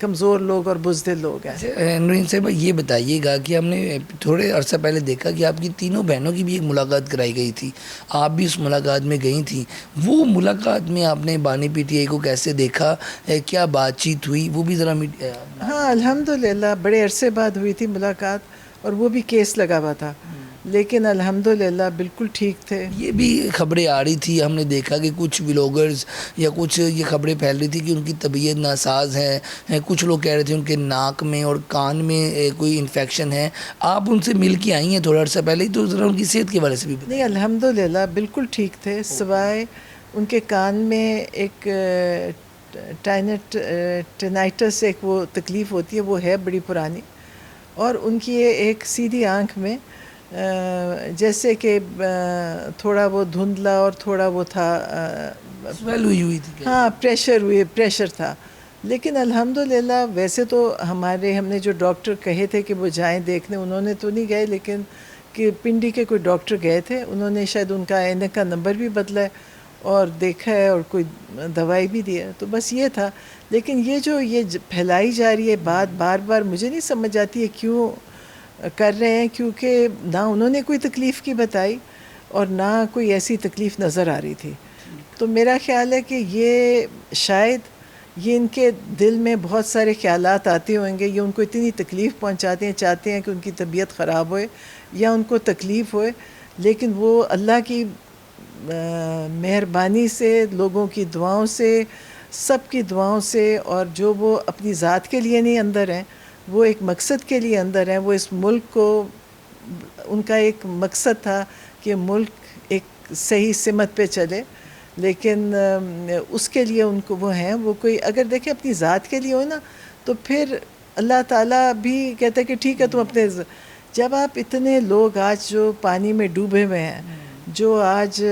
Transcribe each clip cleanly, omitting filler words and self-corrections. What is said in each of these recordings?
کمزور لوگ اور بزدل لوگ ہیں. نورین صاحبہ یہ بتائیے گا کہ ہم نے تھوڑے عرصہ پہلے دیکھا کہ آپ کی تینوں بہنوں کی بھی ایک ملاقات کرائی گئی تھی, آپ بھی اس ملاقات میں گئی تھیں. وہ ملاقات میں آپ نے بانی پی ٹی آئی کو کیسے دیکھا, کیا بات چیت ہوئی, وہ بھی ذرا ہاں الحمدللہ بڑے عرصے بعد ہوئی تھی ملاقات, اور وہ بھی کیس لگا ہوا تھا, لیکن الحمدللہ بالکل ٹھیک تھے. یہ بھی خبریں آ رہی تھی, ہم نے دیکھا کہ کچھ ولاگرز یا کچھ یہ خبریں پھیل رہی تھی کہ ان کی طبیعت ناساز ہے, کچھ لوگ کہہ رہے تھے ان کے ناک میں اور کان میں کوئی انفیکشن ہے. آپ ان سے مل کے آئی ہیں تھوڑا عرصہ پہلے ہی, تو ذرا ان کی صحت کے بارے سے بھی نہیں الحمدللہ بالکل ٹھیک تھے, سوائے ان کے کان میں ایک ٹینائٹس ایک وہ تکلیف ہوتی ہے, وہ ہے بڑی پرانی, اور ان کی ایک سیدھی آنکھ میں جیسے کہ تھوڑا وہ دھندلا اور تھوڑا وہ تھا, ہوئی تھی, ہاں پریشر تھا. لیکن الحمدللہ ویسے تو ہم نے جو ڈاکٹر کہے تھے کہ وہ جائیں دیکھنے, انہوں نے تو نہیں گئے, لیکن کہ پنڈی کے کوئی ڈاکٹر گئے تھے, انہوں نے شاید ان کا اینک کا نمبر بھی بدلا ہے اور دیکھا ہے اور کوئی دوائی بھی دی ہے, تو بس یہ تھا. لیکن یہ پھیلائی جا رہی ہے بات بار بار, مجھے نہیں سمجھ آتی ہے کیوں کر رہے ہیں, کیونکہ نہ انہوں نے کوئی تکلیف کی بتائی اور نہ کوئی ایسی تکلیف نظر آ رہی تھی. تو میرا خیال ہے کہ یہ شاید یہ ان کے دل میں بہت سارے خیالات آتے ہوئیں گے, یہ ان کو اتنی تکلیف پہنچاتے ہیں, چاہتے ہیں کہ ان کی طبیعت خراب ہوئے یا ان کو تکلیف ہوئے, لیکن وہ اللہ کی مہربانی سے, لوگوں کی دعاؤں سے, سب کی دعاؤں سے, اور جو وہ اپنی ذات کے لیے نہیں اندر ہیں, وہ ایک مقصد کے لیے اندر ہیں. وہ اس ملک کو, ان کا ایک مقصد تھا کہ ملک ایک صحیح سمت پہ چلے, لیکن اس کے لیے ان کو وہ ہیں, وہ کوئی اگر دیکھیں اپنی ذات کے لیے ہو نا, تو پھر اللہ تعالیٰ بھی کہتا ہے کہ ٹھیک ہے تم اپنے. جب آپ اتنے لوگ آج جو پانی میں ڈوبے ہوئے ہیں, جو آج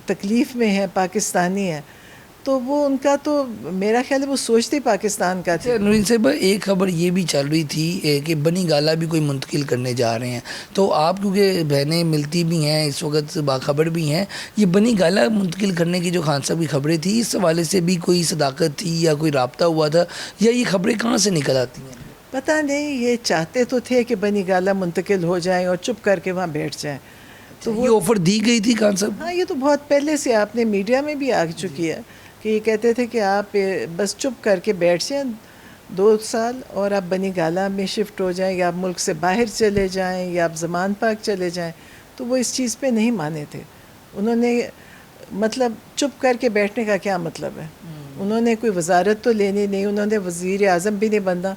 تکلیف میں ہیں, پاکستانی ہیں, تو وہ ان کا تو میرا خیال ہے وہ سوچتے پاکستان کا تھا. نورین صاحب ایک خبر یہ بھی چل رہی تھی کہ بنی گالہ بھی کوئی منتقل کرنے جا رہے ہیں, تو آپ کیونکہ بہنیں ملتی بھی ہیں, اس وقت باخبر بھی ہیں, یہ بنی گالہ منتقل کرنے کی جو خان صاحب کی خبریں تھیں, اس حوالے سے بھی کوئی صداقت تھی یا کوئی رابطہ ہوا تھا, یا یہ خبریں کہاں سے نکل آتی ہیں؟ پتہ نہیں, یہ چاہتے تو تھے کہ بنی گالہ منتقل ہو جائیں اور چپ کر کے وہاں بیٹھ جائیں. تو وہ آفر دی گئی تھی خان صاحب؟ ہاں, یہ تو بہت پہلے سے آپ نے میڈیا میں بھی آ چکی ہے کہ یہ کہتے تھے کہ آپ بس چپ کر کے بیٹھ جائیں 2 سال, اور آپ بنی گالہ میں شفٹ ہو جائیں, یا آپ ملک سے باہر چلے جائیں, یا آپ زمان پاک چلے جائیں. تو وہ اس چیز پہ نہیں مانے تھے. انہوں نے مطلب چپ کر کے بیٹھنے کا کیا مطلب ہے؟ انہوں نے کوئی وزارت تو لینی نہیں, انہوں نے وزیر اعظم بھی نہیں بننا.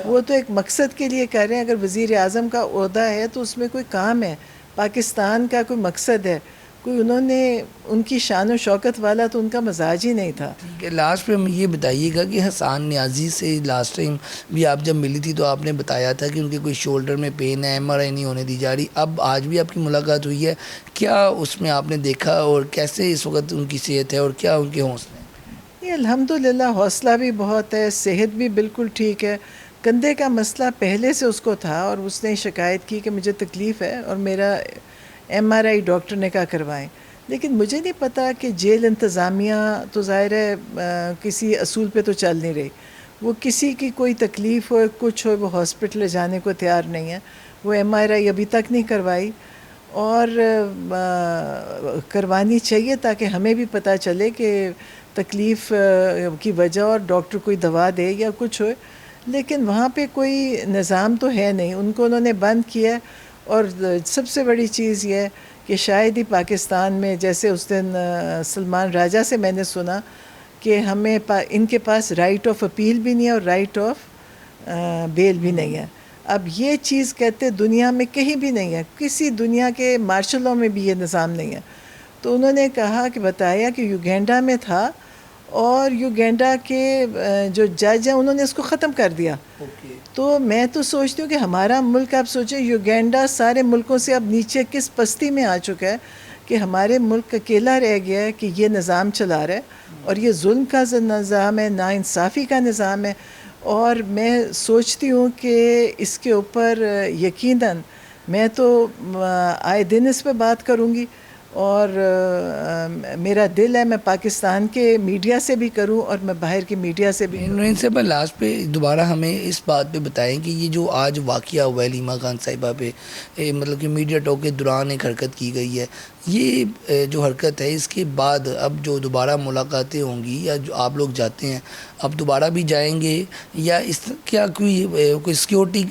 وہ تو ایک مقصد کے لیے کر رہے ہیں. اگر وزیر اعظم کا عہدہ ہے تو اس میں کوئی کام ہے, پاکستان کا کوئی مقصد ہے, کوئی انہوں نے ان کی شان و شوکت والا تو ان کا مزاج ہی نہیں تھا. ٹھیک ہے, لاسٹ پہ ہمیں یہ بتائیے گا کہ حسان نیازی سے لاسٹ ٹائم بھی آپ جب ملی تھی تو آپ نے بتایا تھا کہ ان کے کوئی شولڈر میں پین ہے, MRI نہیں ہونے دی جا رہی. اب آج بھی آپ کی ملاقات ہوئی ہے, کیا اس میں آپ نے دیکھا اور کیسے اس وقت ان کی صحت ہے اور کیا ان کے حوصلے ہیں؟ الحمدللہ حوصلہ بھی بہت ہے, صحت بھی بالکل ٹھیک ہے. کندھے کا مسئلہ پہلے سے اس کو تھا, اور اس نے شکایت کی کہ مجھے تکلیف ہے اور میرا MRI ڈاکٹر نے کہا کروائیں. لیکن مجھے نہیں پتا کہ جیل انتظامیہ تو ظاہر ہے کسی اصول پہ تو چل نہیں رہی. وہ کسی کی کوئی تکلیف ہو, کچھ ہو, وہ ہاسپٹل لے جانے کو تیار نہیں ہے. وہ MRI ابھی تک نہیں کروائی, اور کروانی چاہیے تاکہ ہمیں بھی پتہ چلے کہ تکلیف کی وجہ, اور ڈاکٹر کوئی دوا دے یا کچھ ہو. لیکن وہاں پہ کوئی نظام تو ہے نہیں, ان کو انہوں نے بند کیا. اور سب سے بڑی چیز یہ ہے کہ شاید ہی پاکستان میں, جیسے اس دن سلمان راجہ سے میں نے سنا کہ ہمیں ان کے پاس رائٹ آف اپیل بھی نہیں ہے اور رائٹ آف بیل بھی نہیں ہے. اب یہ چیز کہتے دنیا میں کہیں بھی نہیں ہے, کسی دنیا کے مارشل لاء میں بھی یہ نظام نہیں ہے. تو انہوں نے کہا کہ بتایا کہ یوگینڈا میں تھا, اور یوگینڈا کے جو جج ہیں انہوں نے اس کو ختم کر دیا. تو میں تو سوچتی ہوں کہ ہمارا ملک, آپ سوچیں یوگینڈا سارے ملکوں سے اب نیچے کس پستی میں آ چکا ہے کہ ہمارے ملک اکیلا رہ گیا ہے کہ یہ نظام چلا رہا ہے, اور یہ ظلم کا نظام ہے, ناانصافی کا نظام ہے. اور میں سوچتی ہوں کہ اس کے اوپر یقیناً میں تو آئے دن اس پہ بات کروں گی, اور میرا دل ہے میں پاکستان کے میڈیا سے بھی کروں اور میں باہر کی میڈیا سے بھی. نورین صاحب لاسٹ پہ دوبارہ ہمیں اس بات پہ بتائیں کہ یہ جو آج واقعہ ہوا ہے علیمہ خان صاحبہ پہ، مطلب کہ میڈیا ٹاک کے دوران ایک حرکت کی گئی ہے، یہ جو حرکت ہے اس کے بعد اب جو دوبارہ ملاقاتیں ہوں گی یا جو آپ لوگ جاتے ہیں اب دوبارہ بھی جائیں گے یا اس کیا کوئی سیکیورٹی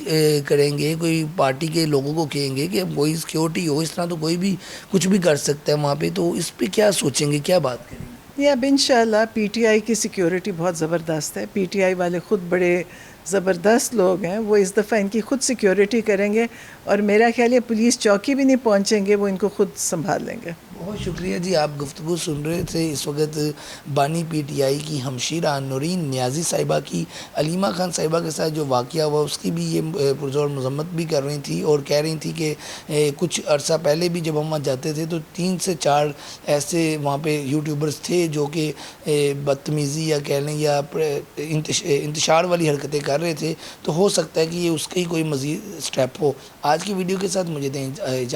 کریں گے، کوئی پارٹی کے لوگوں کو کہیں گے کہ کوئی سیکیورٹی ہو، اس طرح تو کوئی بھی کچھ بھی کر سکتا ہے وہاں پہ، تو اس پہ کیا سوچیں گے، کیا بات کریں گے؟ یہ اب انشاءاللہ پی ٹی آئی کی سیکیورٹی بہت زبردست ہے. پی ٹی آئی والے خود بڑے زبردست لوگ ہیں، وہ اس دفعہ ان کی خود سیکیورٹی کریں گے اور میرا خیال ہے پولیس چوکی بھی نہیں پہنچیں گے، وہ ان کو خود سنبھال لیں گے. بہت شکریہ جی. آپ گفتگو سن رہے تھے اس وقت بانی پی ٹی آئی کی ہمشیرہ نورین نیازی صاحبہ کی. علیمہ خان صاحبہ کے ساتھ جو واقعہ ہوا اس کی بھی یہ پرزور مذمت بھی کر رہی تھی اور کہہ رہی تھی کہ کچھ عرصہ پہلے بھی جب ہم وہاں جاتے تھے تو 3 سے 4 ایسے وہاں پہ یوٹیوبرز تھے جو کہ بدتمیزی یا کہہ لیں یا انتشار والی حرکتیں کر رہے تھے، تو ہو سکتا ہے کہ یہ اس کا ہی کوئی مزید سٹیپ ہو. آج کی ویڈیو کے ساتھ مجھے دیں